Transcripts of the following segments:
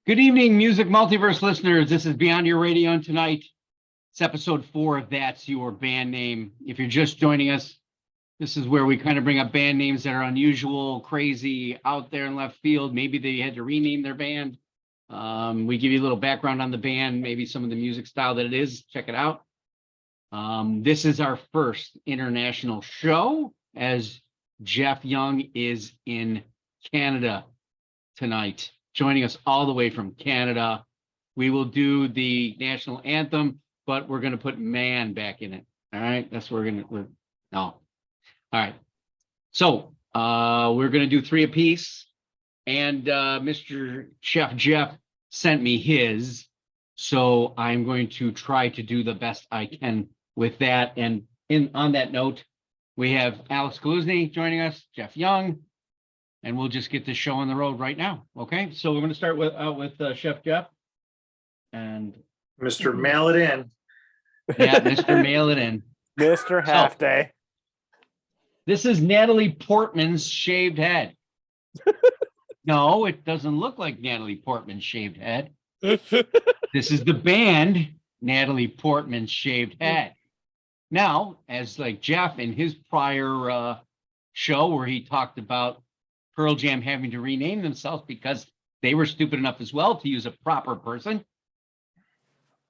Good evening, Music Multiverse listeners. This is Beyond Your Radio, and tonight it's episode 4 of That's Your Band Name. If you're just joining us, this is where we kind of bring up band names that are unusual, crazy, out there in left field. Maybe they had to rename their band. We give you a little background on the band, maybe some of the music style that it is. Check it out. This is our first international show, as Jeff Young is in Canada tonight, joining us all the way from Canada. We will do the national anthem, but we're going to put man back in it. All right. That's what no. All right. So we're going to do 3 apiece. And Mr. Chef Jeff sent me his. So I'm going to try to do the best I can with that. And on that note, we have Alex Kaluzny joining us, Jeff Young, and we'll just get this show on the road right now. Okay, so we're going to start with Chef Jeff and Mr. Mail It In. Yeah, Mr. Mail It In. Mr. Half Day. This is Natalie Portman's shaved head. No, it doesn't look like Natalie Portman's shaved head. This is the band Natalie Portman's shaved head. Now, as like Jeff in his prior show where he talked about Pearl Jam having to rename themselves because they were stupid enough as well to use a proper person.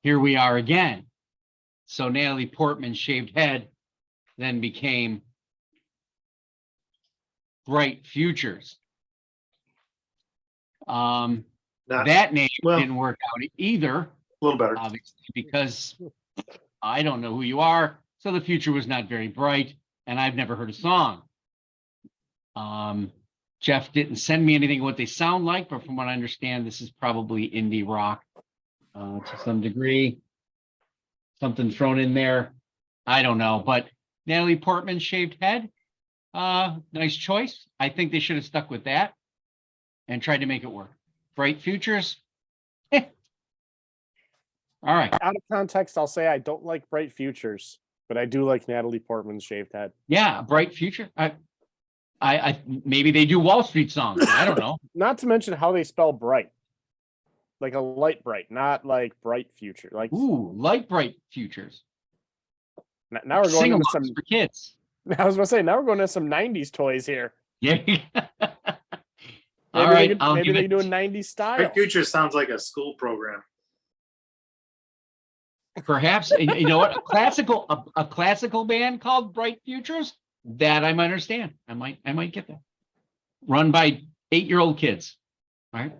Here we are again. So Natalie Portman's shaved head then became Bright Futures. That name didn't work out either. A little better. Obviously, because I don't know who you are. So the future was not very bright, and I've never heard a song. Jeff didn't send me anything what they sound like, but from what I understand, this is probably indie rock to some degree. Something thrown in there. I don't know, but Natalie Portman's shaved head, nice choice. I think they should have stuck with that and tried to make it work. Bright Futures. All right. Out of context, I'll say I don't like Bright Futures, but I do like Natalie Portman's shaved head. Yeah, Bright Future. I maybe they do Wall Street songs. I don't know. Not to mention how they spell bright. Like a light bright, not like bright future. Like light bright futures. Now we're going into some for kids. I was gonna say now we're going into some 90s toys here. Yeah. All right. Maybe they do a 90s style. Bright Future sounds like a school program. Perhaps you know what? A classical band called Bright Futures. That I might understand. I might get that. Run by 8-year-old kids, right?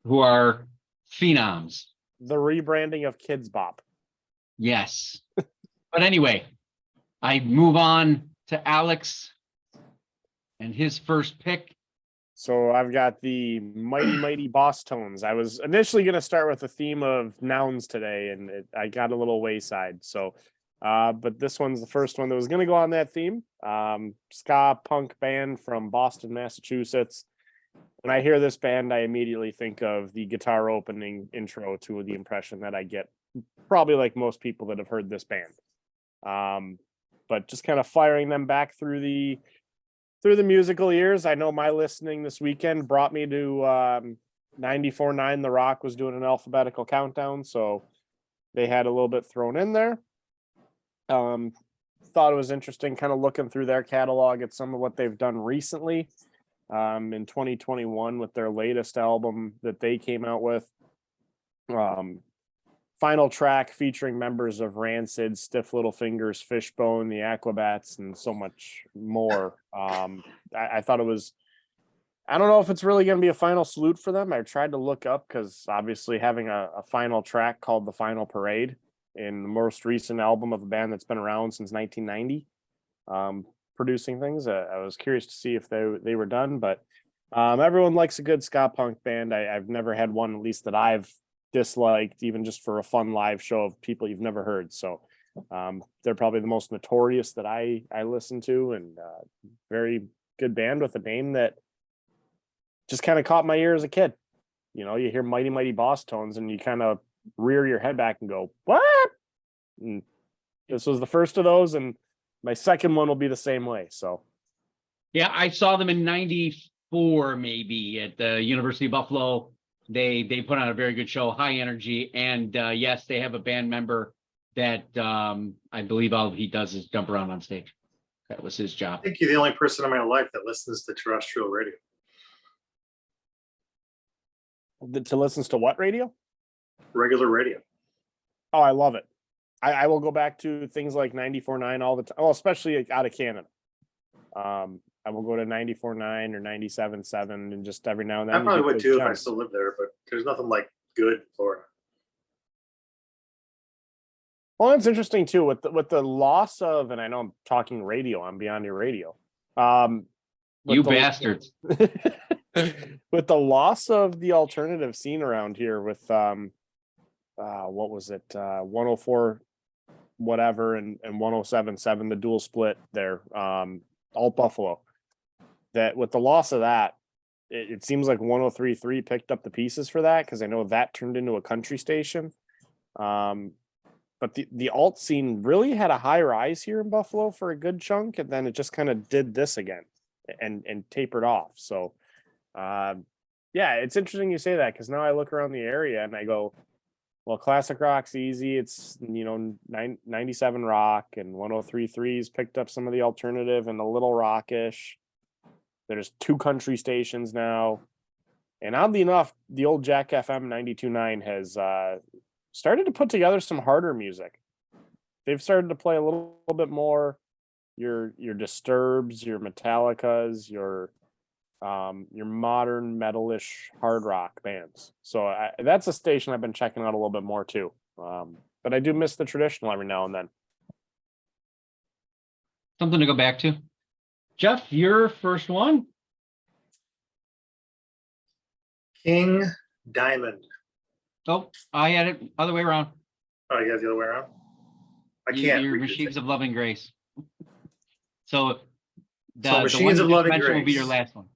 Who are phenoms. The rebranding of Kids Bop. Yes. But anyway, I move on to Alex and his first pick. So I've got the Mighty Mighty Boss Tones. I was initially going to start with a theme of nouns today, and I got a little wayside. So, but this one's the first one that was going to go on that theme. Ska punk band from Boston, Massachusetts. When I hear this band, I immediately think of the guitar opening intro to the impression that I get, probably like most people that have heard this band. But just kind of firing them back through the musical years. I know my listening this weekend brought me to 94.9 The Rock was doing an alphabetical countdown, so they had a little bit thrown in there. Thought it was interesting kind of looking through their catalog at some of what they've done recently in 2021 with their latest album that they came out with. Final track featuring members of Rancid, Stiff Little Fingers, Fishbone, the Aquabats, and so much more. I thought it was, I don't know if it's really going to be a final salute for them. I tried to look up because obviously having a final track called The Final Parade in the most recent album of a band that's been around since 1990, producing things. I was curious to see if they were done, but everyone likes a good ska punk band. I've never had one, at least that I've disliked, even just for a fun live show of people you've never heard. So they're probably the most notorious that I listen to, and very good band with a name that just kind of caught my ear as a kid. You know, you hear Mighty Mighty Boss Tones and you kind of rear your head back and go, what? And this was the first of those, and my second one will be the same way. So yeah, I saw them in 94 maybe at the University of Buffalo They put on a very good show, high energy, and yes, they have a band member that I believe all he does is jump around on stage. That was his I job. think you're the only person in my life that listens to terrestrial radio. To listen to what radio? Regular radio. Oh, I love it. I will go back to things like 94.9 all the time. Oh, especially out of Canada. I will go to 94.9 or 97.7 and just every now and then. I probably you get would those too if I gems. still lived there, but there's nothing like good Florida. Well, it's interesting too with the loss of, and I know I'm talking radio, I'm Beyond Your Radio. With You the- bastards. with the loss of the alternative scene around here with what was it, 104 whatever and 107.7, the dual split there, Alt Buffalo. That with the loss of that, it seems like 103.3 picked up the pieces for that, because I know that turned into a country station. But the alt scene really had a high rise here in Buffalo for a good chunk, and then it just kind of did this again and tapered off. So yeah, it's interesting you say that, because now I look around the area and I go, well, classic rock's easy. It's 97 rock, and 103.3's picked up some of the alternative and a little rockish. There's 2 country stations now, and oddly enough, the old Jack FM 92.9 has started to put together some harder music. They've started to play a little bit more your Disturbs, your Metallicas, your modern metalish hard rock bands. So that's a station I've been checking out a little bit more too. But I do miss the traditional every now and then. Something to go back to. Jeff, your first one? King Diamond. Oh, I had it other way around. Oh, you guys the other way around? I can't Your read Machines this. of Love and Grace. So the So one Machines you of just Love and mentioned will be your Grace. last one.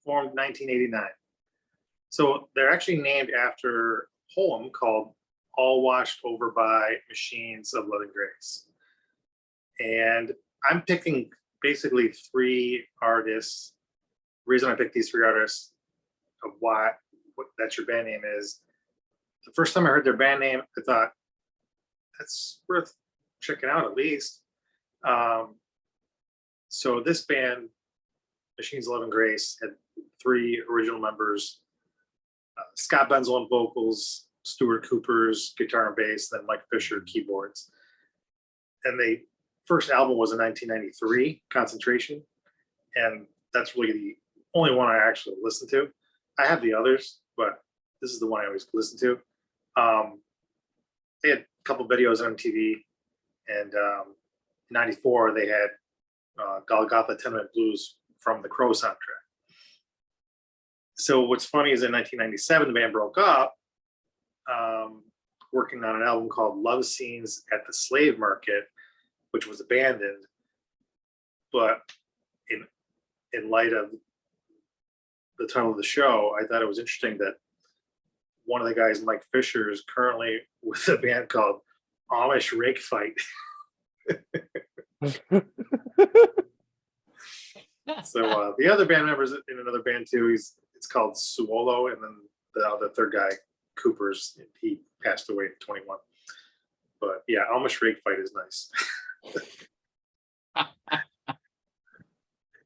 Formed 1989. So they're actually named after a poem called All Washed Over by Machines of Love and Grace. And I'm picking basically 3 artists. The reason I picked these 3 artists of what that's your band name is, the first time I heard their band name, I thought that's worth checking out at least. So this band, Machines of Love and Grace, had 3 original members: Scott Benzel on vocals, Stuart Cooper's guitar and bass, then Mike Fisher keyboards. And they first album was in 1993, Concentration, and that's really the only one I actually listened to. I have the others, but this is the one I always listen to. They had a couple videos on MTV, and in '94 they had Golgotha 10-Minute Blues from the Crow soundtrack. So what's funny is in 1997 the band broke up, working on an album called Love Scenes at the Slave Market, which was abandoned. But in light of the title of the show, I thought it was interesting that one of the guys, Mike Fisher, is currently with a band called Amish Rake Fight. So the other band members in another band too, it's called Suolo, and then the third guy, Cooper's, he passed away at 21. But yeah, Amish Rake Fight is nice.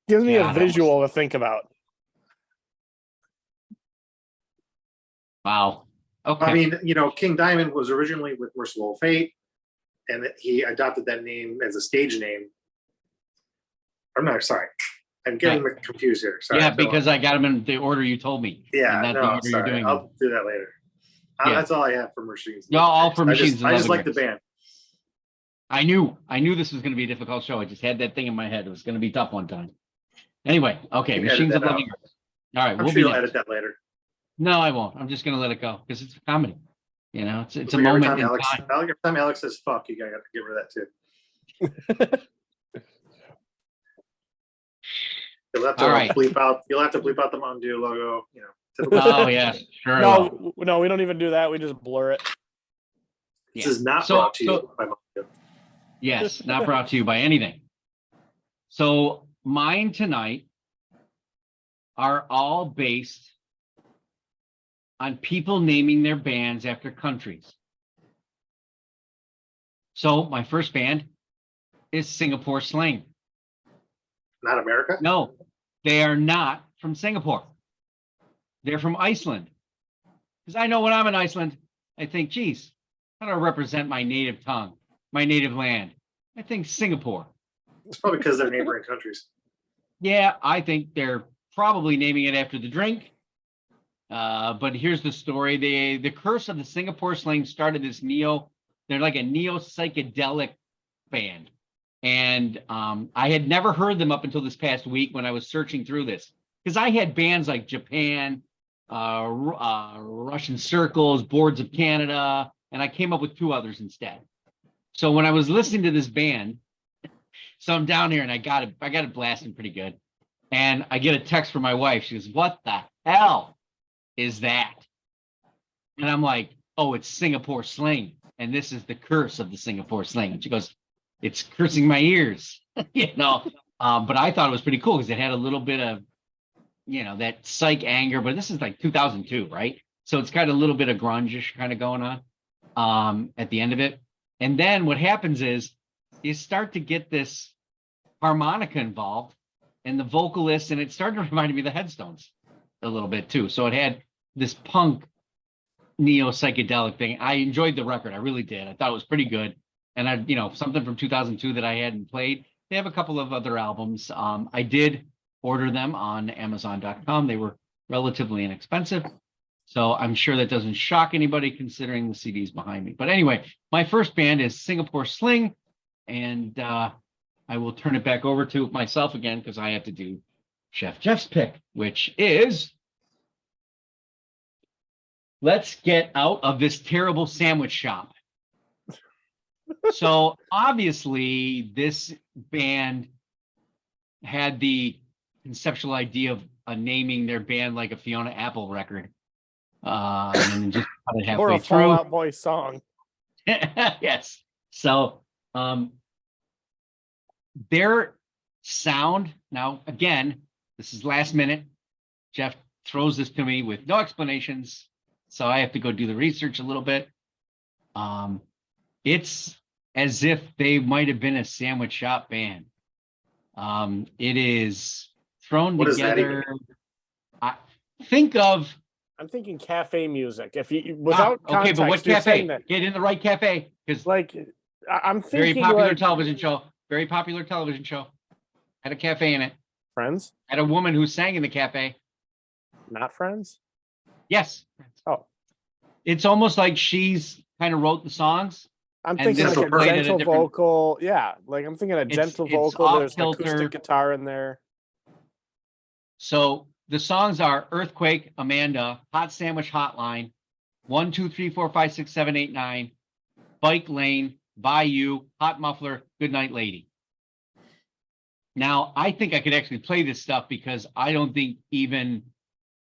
Gives me Yeah. a visual to think about. Wow. Okay. I mean, King Diamond was originally with Merciful Fate, and he adopted that name as a stage name. I'm not sorry. I'm getting confused here. Sorry. yeah, because I got them in the order you told me. Yeah, and not the no, order sorry. you're doing. I'll do that later. Yeah. That's all I have for Machines. No, all for Machines of I Love just and like the Grace. band. I knew this was going to be a difficult show. I just had that thing in my head. It was going to be tough one time. Anyway, okay, You can Machines edit of that Love out. and Grace. All right, I'm we'll sure be you'll next. edit that later. No, I won't. I'm just going to let it go because it's a comedy. It's a Like moment in Alex, time. every time Alex says fuck, you gotta get rid of that too. You'll have to All right. bleep out. You'll have to bleep out the Mountain Dew logo. Typical. Oh yes, sure. I will. No, we don't even do that. We just blur it. This Yeah. is not So- brought to you so- by Mountain Dew. Yes, not brought to you by anything. So mine tonight are all based on people naming their bands after countries. So my first band is Singapore Sling. Not America? No, they are not from Singapore. They're from Iceland. Because I know when I'm in Iceland, I think, geez, how do I represent my native tongue, my native land? I think Singapore. It's probably because they're neighboring countries. Yeah, I think they're probably naming it after the drink. But here's the story. The curse of the Singapore Sling started this they're like a neo psychedelic band. And I had never heard them up until this past week when I was searching through this. Because I had bands like Japan, Russian Circles, Boards of Canada, and I came up with 2 others instead. So when I was listening to this band, so I'm down here and I got it blasting pretty good. And I get a text from my wife. She goes, "What the hell is that?" And I'm like, "Oh, it's Singapore Sling. And this is the curse of the Singapore Sling." And she goes, "It's cursing my ears." But I thought it was pretty cool because it had a little bit of, that psych anger, but this is like 2002, right? So it's got a little bit of grunge-ish kind of going on at the end of it. And then what happens is you start to get this harmonica involved and the vocalist, and it started to remind me of the Headstones a little bit too. So it had this punk neo psychedelic thing. I enjoyed the record. I really did. I thought it was pretty good. And something from 2002 that I hadn't played. They have a couple of other albums. I did order them on Amazon.com. They were relatively inexpensive. So I'm sure that doesn't shock anybody considering the CDs behind me. But anyway, my first band is Singapore Sling. And I will turn it back over to myself again because I have to do Chef Jeff's pick, which is let's get out of this terrible sandwich shop. So obviously this band had the conceptual idea of naming their band like a Fiona Apple record. And then just cut it halfway Or a through. Fall Out Boy song. Yes. So their sound, now again, this is last minute. Jeff throws this to me with no explanations. So I have to go do the research a little bit. It's as if they might have been a sandwich shop band. It is thrown What does that together. Think of I'm thinking cafe music. If you without okay, context, but what you're cafe? saying that, Get in the right cafe because like I'm very thinking popular like television show. Very popular television show. Had a cafe in it. Friends, Had a woman who sang in the cafe. not Friends. Yes. Oh, It's almost like she's kind of wrote the songs. I'm And thinking this like is a played at a gentle different- vocal. Yeah, like I'm thinking a gentle it's vocal. off There's an kilter. acoustic guitar in there. So the songs are Earthquake, Amanda, Hot Sandwich Hotline, 1, 2, 3, 4, 5, 6, 7, 8, 9, Bike Lane, Bayou, Hot Muffler, Goodnight Lady. Now, I think I could actually play this stuff because I don't think even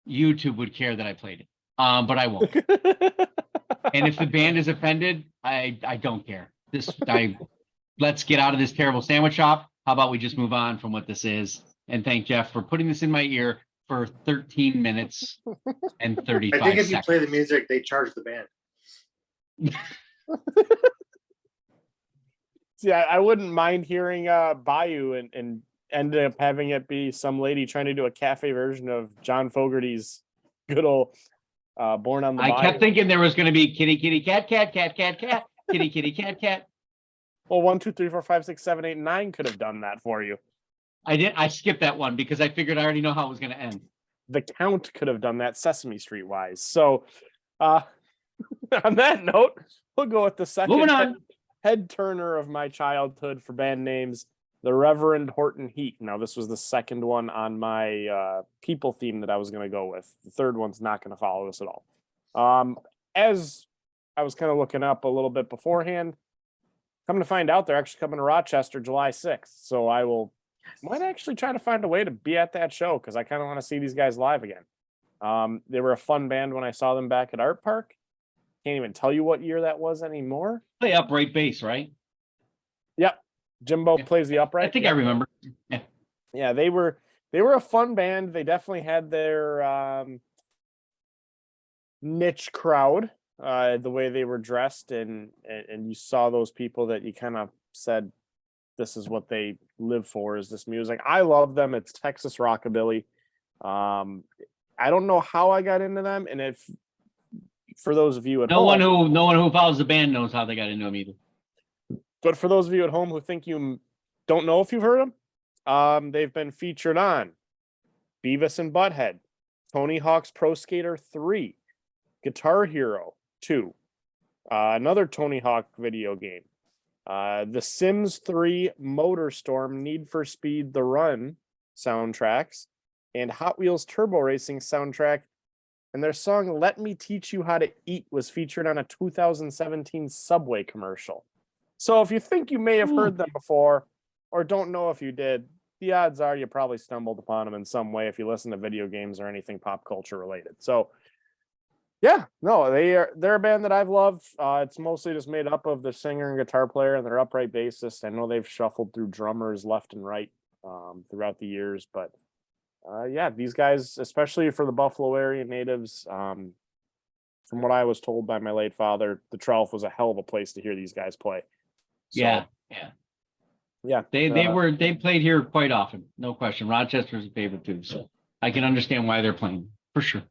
YouTube would care that I played it. But I won't. And if the band is offended, I don't care. Let's get out of this terrible sandwich shop. How about we just move on from what this is? And thank Jeff for putting this in my ear for 13 minutes and 35 I think if you seconds. play the music, they charge the band. See, I wouldn't mind hearing Bayou and ended up having it be some lady trying to do a cafe version of John Fogerty's good old Born on the I Bayou. kept thinking there was going to be kitty, kitty, cat, cat, cat, cat, cat, kitty, kitty, cat, cat. Well, 1, 2, 3, 4, 5, 6, 7, 8, 9 could have done that for you. I skipped that one because I figured I already know how it was going to end. The Count could have done that Sesame Street wise. So on that note, we'll go with the second Moving on. head turner of my childhood for band names, the Reverend Horton Heat. Now, this was the second one on my people theme that I was going to go with. The third one's not going to follow this at all. As I was kind of looking up a little bit beforehand, come to find out they're actually coming to Rochester July 6th. So I might actually try to find a way to be at that show because I kind of want to see these guys live again. They were a fun band when I saw them back at Art Park. Can't even tell you what year that was anymore. Play upright bass, right? Yep. Jimbo Yeah. plays the upright. I think I remember. Yeah. Yeah, they were a fun band. They definitely had their niche crowd, the way they were dressed, and you saw those people that you kind of said, this is what they live for, is this music. I love them. It's Texas rockabilly. I don't know how I got into them, and if for those of you at No home, one who follows the band knows how they got into them either. but for those of you at home who think you don't know if you've heard them, they've been featured on Beavis and Butthead, Tony Hawk's Pro Skater 3, Guitar Hero 2, another Tony Hawk video game, The Sims 3, Motorstorm, Need for Speed The Run soundtracks, and Hot Wheels Turbo Racing soundtrack. And their song Let Me Teach You How to Eat was featured on a 2017 Subway commercial. So if you think you may have heard them before or don't know if you did, the odds are you probably stumbled upon them in some way if you listen to video games or anything pop culture related. So yeah, no, they're a band that I've loved. It's mostly just made up of the singer and guitar player and their upright bassist. I know they've shuffled through drummers left and right throughout the years, but yeah, these guys, especially for the Buffalo area natives, from what I was told by my late father, the Trough was a hell of a place to hear these guys play. So, Yeah. yeah. They played here quite often, no question. Rochester's a favorite too, so I can understand why they're playing for sure.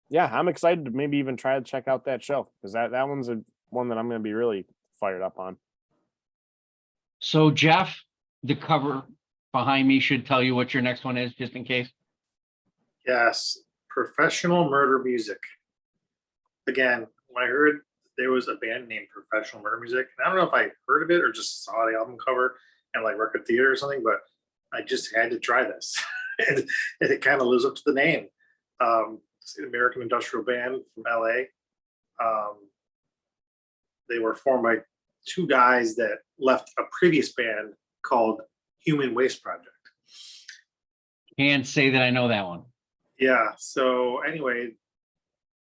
Yeah, I'm excited to maybe even try to check out that show, because that one's one that I'm going to be really fired up on. So Jeff, the cover behind me should tell you what your next one is, just in case. Yes, Professional Murder Music. Again, when I heard there was a band named Professional Murder Music, and I don't know if I heard of it or just saw the album cover and like record theater or something, but I just had to try this. and it kind of lives up to the name. It's an American industrial band from LA. They were formed by two guys that left a previous band called Human Waste Project. Can't say that I know that one. Yeah. So anyway,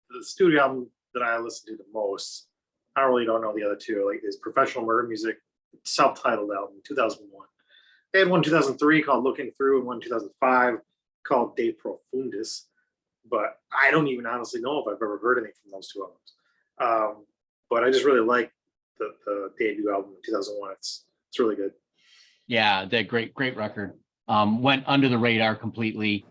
the studio album that I listen to the most, I really don't know the other two, like is Professional Murder Music, self-titled album, 2001. They had one 2003 called Looking Through and one 2005 called De Profundis. But I don't even honestly know if I've ever heard anything from those two albums. But I just really like the debut album in 2001. It's really good. Yeah, that great record. Went under the radar completely.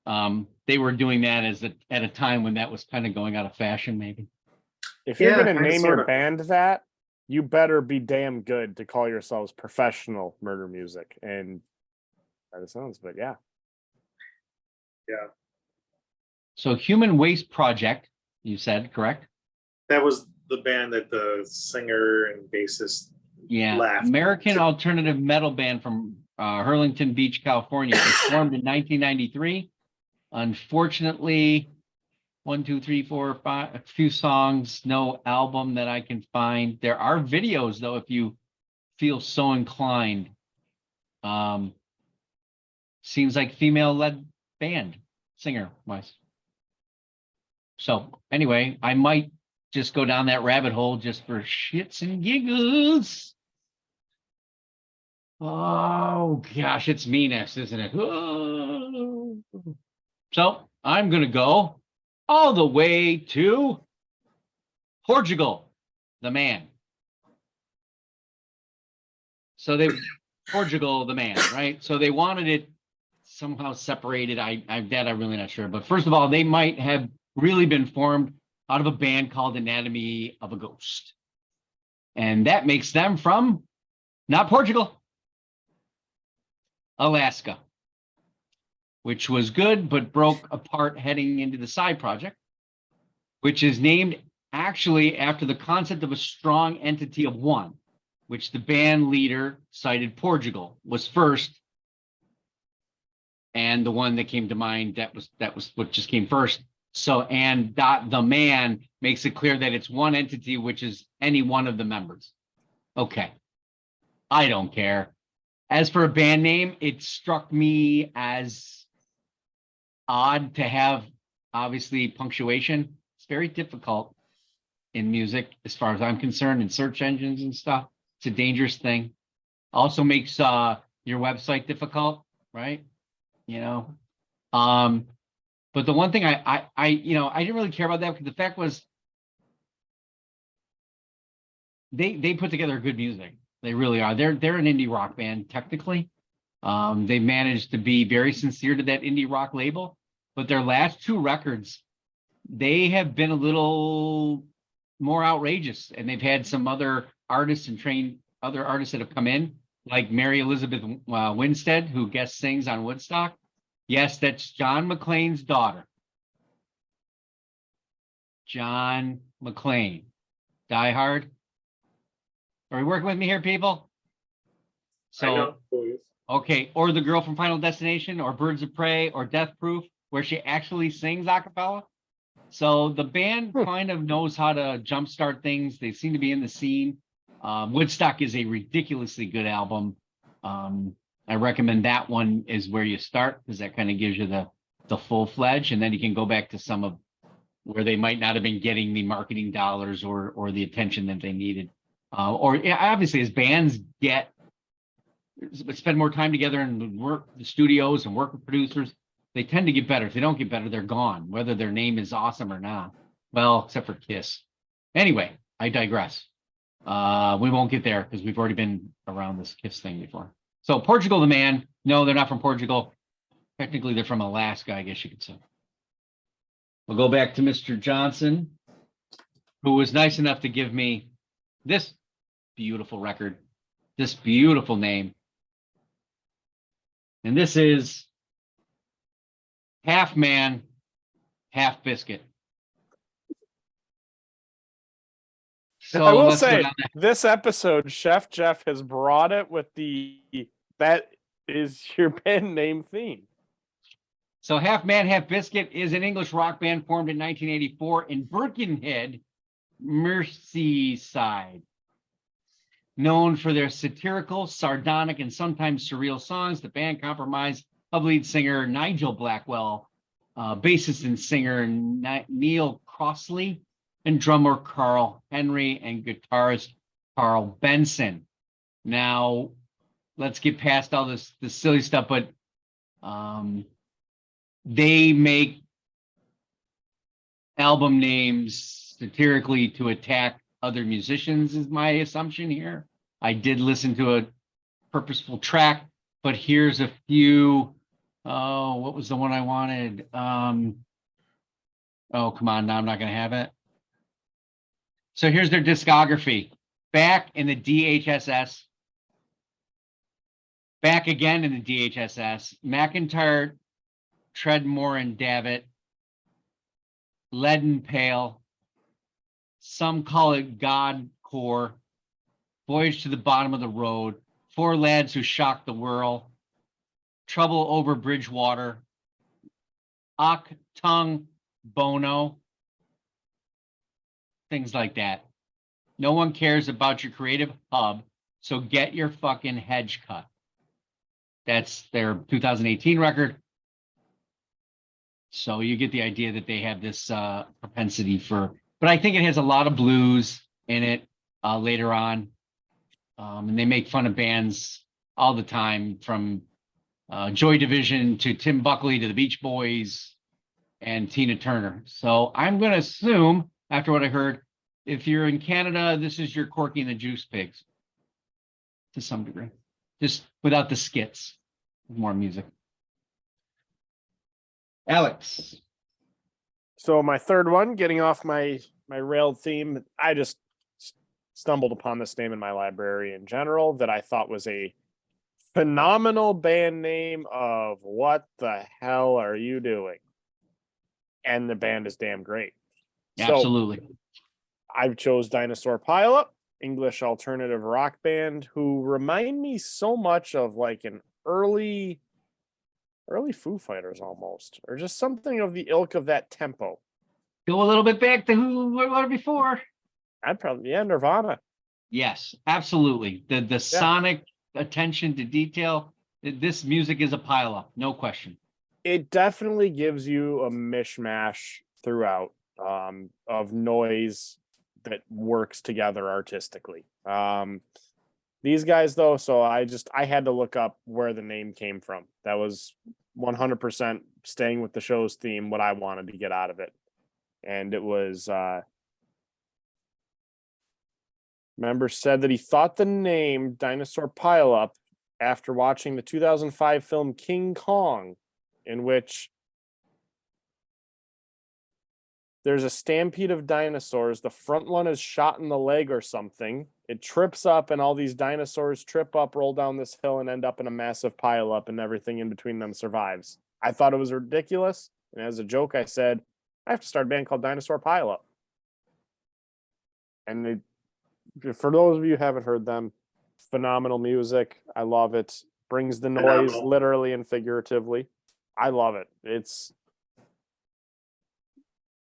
They were doing that at a time when that was kind of going out of fashion, maybe. If you're Yeah, going to kinda, name your sorta. band that, you better be damn good to call yourselves Professional Murder Music. And that sounds, but yeah. Yeah. So Human Waste Project, you said, correct? That was the band that the singer and bassist Yeah, left. American alternative metal band from Hurlington Beach, California. It was formed in 1993. Unfortunately, 1, 2, 3, 4, 5, a few songs, no album that I can find. There are videos though, if you feel so inclined. Seems like female-led band, singer-wise. So anyway, I might just go down that rabbit hole just for shits and giggles. Oh gosh, it's meanness, isn't it? Oh. So I'm gonna go all the way to Portugal, the man. So Portugal, the man, right? So they wanted it somehow separated. I'm really not sure. But first of all, they might have really been formed out of a band called Anatomy of a Ghost. And that makes them from not Portugal, Alaska, which was good, but broke apart heading into the side project, which is named actually after the concept of a strong entity of one, which the band leader cited Portugal was first. And the one that came to mind, that was what just came first. So, and the man makes it clear that it's one entity, which is any one of the members. Okay. I don't care. As for a band name, it struck me as odd to have, obviously, punctuation. It's very difficult in music, as far as I'm concerned, in search engines and stuff. It's a dangerous thing. Also makes your website difficult, right? You know, But the one thing I didn't really care about that because the fact was they put together good music. They really are. They're an indie rock band technically. They managed to be very sincere to that indie rock label, but their last two records, they have been a little more outrageous, and they've had some other artists that have come in, like Mary Elizabeth Winstead, who guest sings on Woodstock. Yes, that's John McClane's daughter. John McClane. Die Hard. Are we working with me here, people? I know who he is. Okay, or the girl from Final Destination, or Birds of Prey, or Death Proof, where she actually sings a cappella. So the band kind of knows how to jumpstart things. They seem to be in the scene. Woodstock is a ridiculously good album. I recommend that one is where you start because that kind of gives you the full fledged, and then you can go back to some of where they might not have been getting the marketing dollars or the attention that they needed. Obviously, as bands spend more time together and work the studios and work with producers, they tend to get better. If they don't get better, they're gone, whether their name is awesome or not. Well, except for Kiss. Anyway, I digress. We won't get there because we've already been around this Kiss thing before. So Portugal the Man. No, they're not from Portugal. Technically, they're from Alaska, I guess you could say. We'll go back to Mr. Johnson, who was nice enough to give me this beautiful record, this beautiful name. And this is Half Man, Half Biscuit. So I will let's go say down that. this episode, Chef Jeff has brought it with that is your band name theme. So Half Man, Half Biscuit is an English rock band formed in 1984 in Birkenhead, Merseyside. Known for their satirical, sardonic, and sometimes surreal songs, the band comprised of lead singer Nigel Blackwell, bassist and singer Neil Crossley, and drummer Carl Henry, and guitarist Carl Benson. Now, let's get past all this silly stuff, but they make album names satirically to attack other musicians, is my assumption here. I did listen to a purposeful track, but here's a few. Oh, what was the one I wanted? Oh, come on, now I'm not going to have it. So here's their discography. Back in the DHSS. Back again in the DHSS. McIntyre, Treadmore and Davitt. Leaden Pale. Some call it God Core. Voyage to the Bottom of the Road. Four Lads Who Shocked the World. Trouble Over Bridgewater. Tung Bono. Things like that. No one cares about your creative hub, so get your fucking hedge cut. That's their 2018 record. So you get the idea that they have this propensity for, but I think it has a lot of blues in it later on. And they make fun of bands all the time, from Joy Division to Tim Buckley to the Beach Boys and Tina Turner. So I'm going to assume, after what I heard, if you're in Canada, this is your Corky and the Juice Pigs to some degree, just without the skits, more music. Alex. So my third one, getting off my railed theme, I just stumbled upon this name in my library in general that I thought was a phenomenal band name of what the hell are you doing? And the band is damn great. Absolutely. So I chose Dinosaur Pile-Up, English alternative rock band, who remind me so much of like an early Foo Fighters almost, or just something of the ilk of that tempo. Go a little bit back to who we were before. I'd probably, Nirvana. Yes, absolutely. The sonic attention to detail. This music is a pile-up, no question. It definitely gives you a mishmash throughout of noise that works together artistically. These guys though, so I had to look up where the name came from. That was 100% staying with the show's theme, what I wanted to get out of it. And it was, member said that he thought the name Dinosaur Pile-Up after watching the 2005 film King Kong, in which there's a stampede of dinosaurs. The front one is shot in the leg or something. It trips up, and all these dinosaurs trip up, roll down this hill, and end up in a massive pile-up, and everything in between them survives. I thought it was ridiculous, and as a joke, I said, I have to start a band called Dinosaur Pile-Up. And for those of you who haven't heard them, phenomenal music. I love it. Brings the noise Phenomenal. literally and figuratively. I love it. It's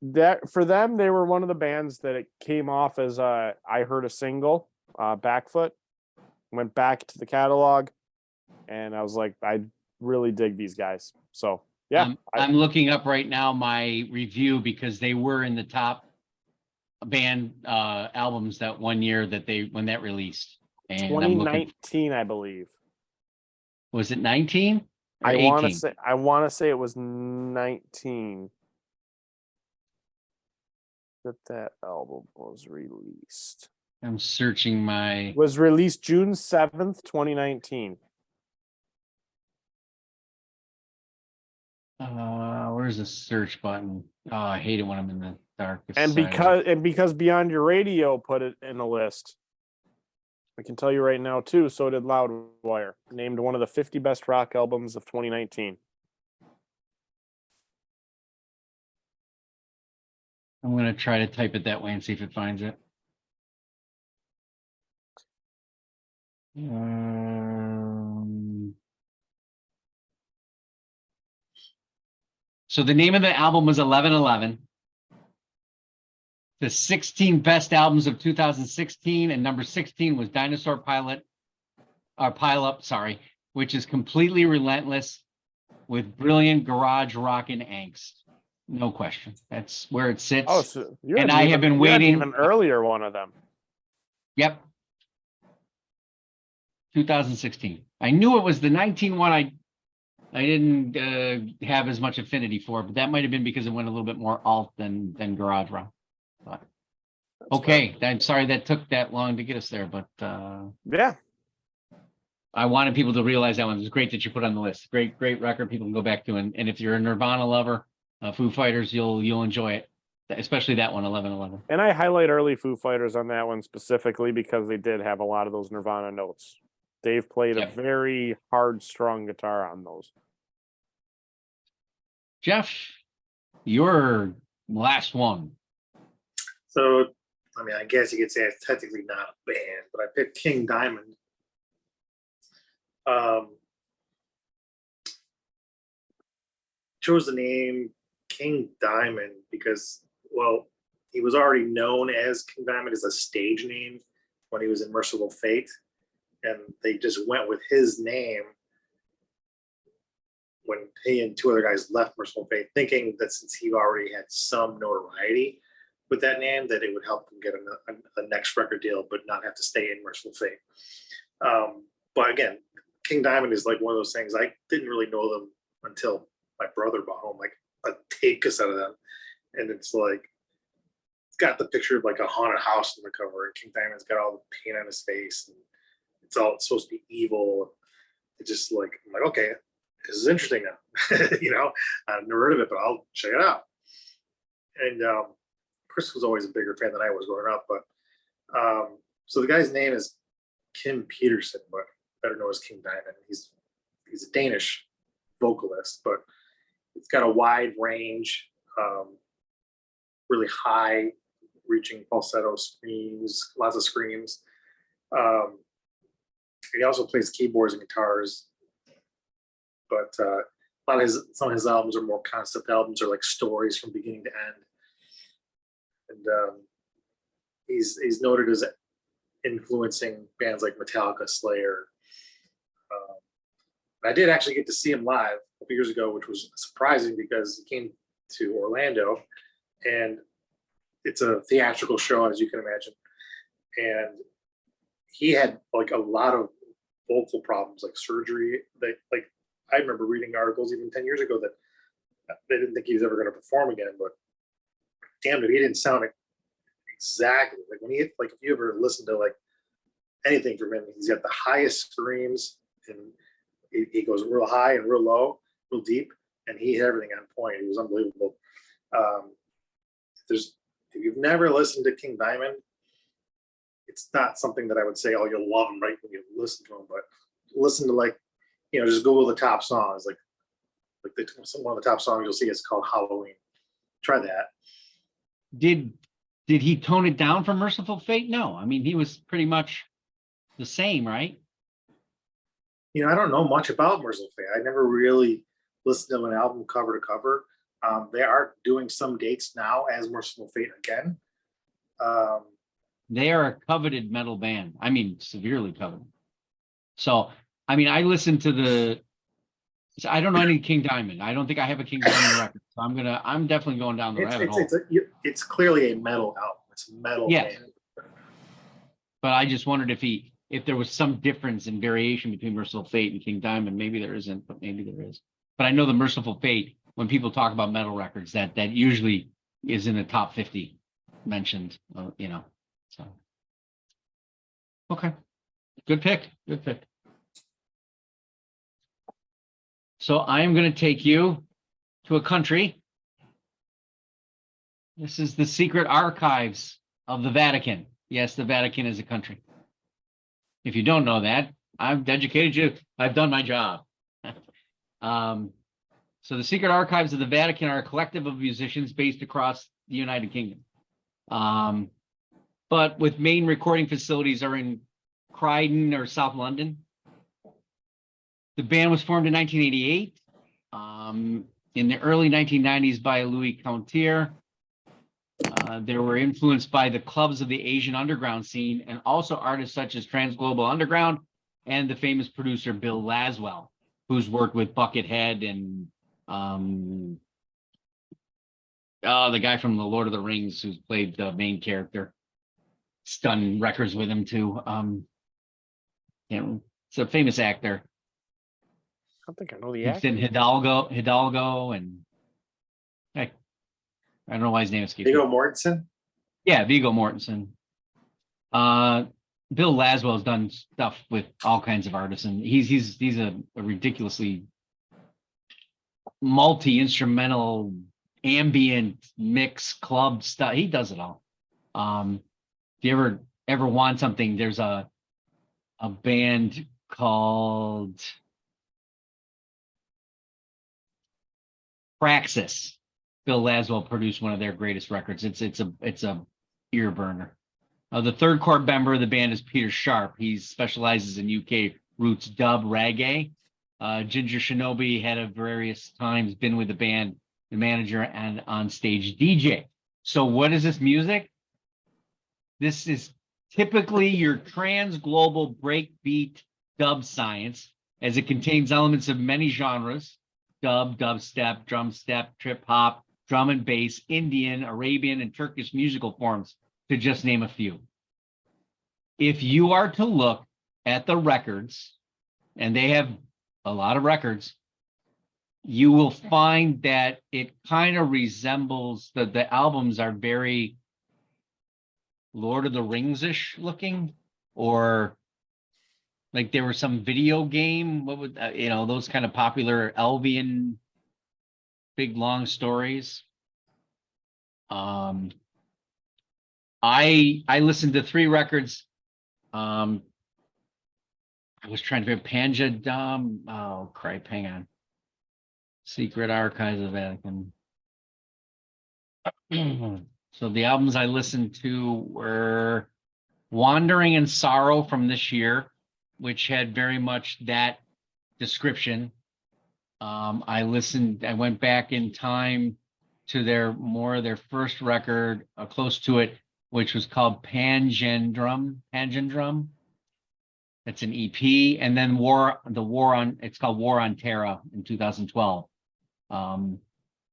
that for them, they were one of the bands that it came off as I heard a single, Backfoot, went back to the catalog, and I was like, I really dig these guys. So yeah, I'm looking up right now my review because they were in the top band albums that one year that when that released. And I'm looking, 2019, I believe. was it 19? Or I 18? want to say it was 19 that album was released. I'm searching my. Was released June 7th, 2019. Where's the search button? Oh, I hate it when I'm in the darkest. And because Beyond Your Radio put it in the list, I can tell you right now too. So did Loudwire, named one of the 50 best rock albums of 2019. I'm gonna try to type it that way and see if it finds it. So the name of the album was 1111. The 16 best albums of 2016, and number 16 was Dinosaur Pile-Up, sorry, which is completely relentless with brilliant garage rock and angst. No question. That's where it sits. Oh, so and I have been waiting. Even earlier one of them. Yep. 2016. I knew it was the 19 one. I didn't have as much affinity for, but that might have been because it went a little bit more alt than garage rock. But okay, I'm sorry that took that long to get us there, but yeah, I wanted people to realize that one. It was great that you put on the list. Great record people can go back to, and if you're a Nirvana lover, Foo Fighters, you'll enjoy it, especially that one, 1111. And I highlight early Foo Fighters on that one specifically because they did have a lot of those Nirvana notes. Dave played a very hard, strong guitar on those. Jeff, your last one. So, I mean, I guess you could say it's technically not a band, but I picked King Diamond. Chose the name King Diamond because, well, he was already known as King Diamond as a stage name when he was in Merciful Fate. And they just went with his name when he and two other guys left Merciful Fate, thinking that since he already had some notoriety with that name, that it would help them get a next record deal, but not have to stay in Merciful Fate. But again, King Diamond is like one of those things. I didn't really know them until my brother brought home like a tape cassette of them, and it's got the picture of like a haunted house on the cover, and King Diamond's got all the paint on his face, and it's supposed to be evil. It's just like, I'm like, okay, this is interesting now. I've never heard of it, but I'll check it out. And Chris was always a bigger fan than I was growing up, but so the guy's name is Kim Peterson, but better known as King Diamond. He's a Danish vocalist, but it's got a wide range, really high reaching falsetto screams, lots of screams. He also plays keyboards and guitars, but some of his albums are more concept albums or like stories from beginning to end. And he's noted as influencing bands like Metallica, Slayer. I did actually get to see him live a couple years ago, which was surprising because he came to Orlando, and it's a theatrical show, as you can imagine. And he had like a lot of vocal problems, like surgery. I remember reading articles even 10 years ago that they didn't think he was ever going to perform again, but damn it, he didn't sound exactly like when he like if you ever listen to like anything from him, he's got the highest screams and he goes real high and real low, real deep, and he had everything on point. He was unbelievable. If you've never listened to King Diamond, it's not something that I would say, oh, you'll love him right when you listen to him, but listen to like, just Google the top songs, like one of the top songs you'll see is called Halloween. Try that. Did he tone it down from Merciful Fate? No. I mean, he was pretty much the same, right? I don't know much about Merciful Fate. I never really listened to an album cover to cover. They are doing some dates now as Merciful Fate again. They are a coveted metal band. I mean, severely coveted. So, I mean, I listened to I don't know any King Diamond. I don't think I have a King Diamond record. So I'm definitely going down the rabbit hole. It's clearly a metal album. It's metal band. But I just wondered if there was some difference in variation between Merciful Fate and King Diamond. Maybe there isn't, but maybe there is. But I know the Merciful Fate, when people talk about metal records, that usually is in the top 50 mentioned, so. Okay. Good pick. So I am going to take you to a country. This is the secret archives of the Vatican. Yes, the Vatican is a country. If you don't know that, I've educated you. I've done my job. So the secret archives of the Vatican are a collective of musicians based across the United Kingdom. But with main recording facilities are in Croydon or South London. The band was formed in 1988. In the early 1990s by Louis Countier. They were influenced by the clubs of the Asian underground scene and also artists such as Transglobal Underground and the famous producer Bill Laswell, who's worked with Buckethead and the guy from the Lord of the Rings who's played the main character. He's done records with him too. It's a famous actor. I don't think I know the He's actor. in Hidalgo, and I don't know why his name escapes me. Viggo Mortensen? Yeah, Viggo Mortensen. Bill Laswell's done stuff with all kinds of artists, and he's a ridiculously multi-instrumental ambient mix club stuff. He does it all. If you ever want something, there's a band called Praxis. Bill Laswell produced one of their greatest records. It's a ear burner. The third core member of the band is Peter Sharp. He specializes in UK roots dub reggae. Ginger Shinobi had at various times been with the band, the manager and on stage DJ. So what is this music? This is typically your trans-global breakbeat dub science, as it contains elements of many genres: dub, dubstep, drum step, trip hop, drum and bass, Indian, Arabian, and Turkish musical forms, to just name a few. If you are to look at the records, and they have a lot of records, you will find that it kind of resembles, the albums are very Lord of the Rings-ish looking, or like there was some video game, what would, those kind of popular Elvian big long stories. I listened to 3 records. I was trying to figure Panjadam. Oh, crap, hang on. Secret Archives of Vatican. So the albums I listened to were Wandering and Sorrow from this year, which had very much that description. I went back in time to their first record, close to it, which was called Pangendrum. That's an EP, and then it's called War on Terra in 2012.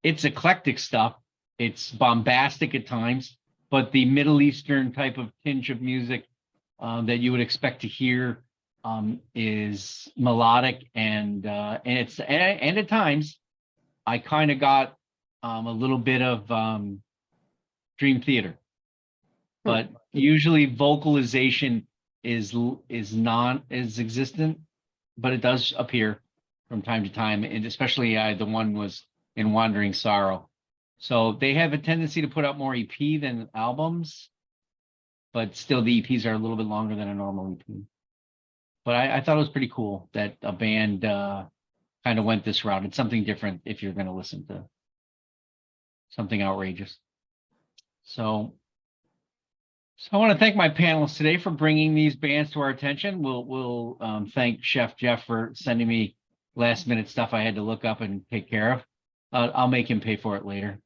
It's eclectic stuff. It's bombastic at times, but the Middle Eastern type of tinge of music that you would expect to hear is melodic and at times I kind of got a little bit of Dream Theater, but usually vocalization is existent, but it does appear from time to time, and especially the one was in Wandering Sorrow. So they have a tendency to put out more EP than albums, but still the EPs are a little bit longer than a normal EP. But I thought it was pretty cool that a band kind of went this route. It's something different if you're going to listen to something outrageous. So I want to thank my panelists today for bringing these bands to our attention. We'll thank Chef Jeff for sending me last minute stuff I had to look up and take care of. I'll make him pay for it later.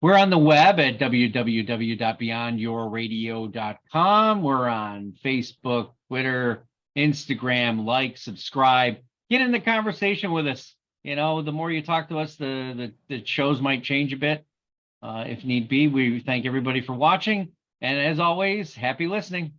We're on the web at www.beyondyourradio.com. We're on Facebook, Twitter, Instagram. Like, subscribe, get in the conversation with us. You know, the more you talk to us, the shows might change a bit if need be. We thank everybody for watching. And as always, happy listening.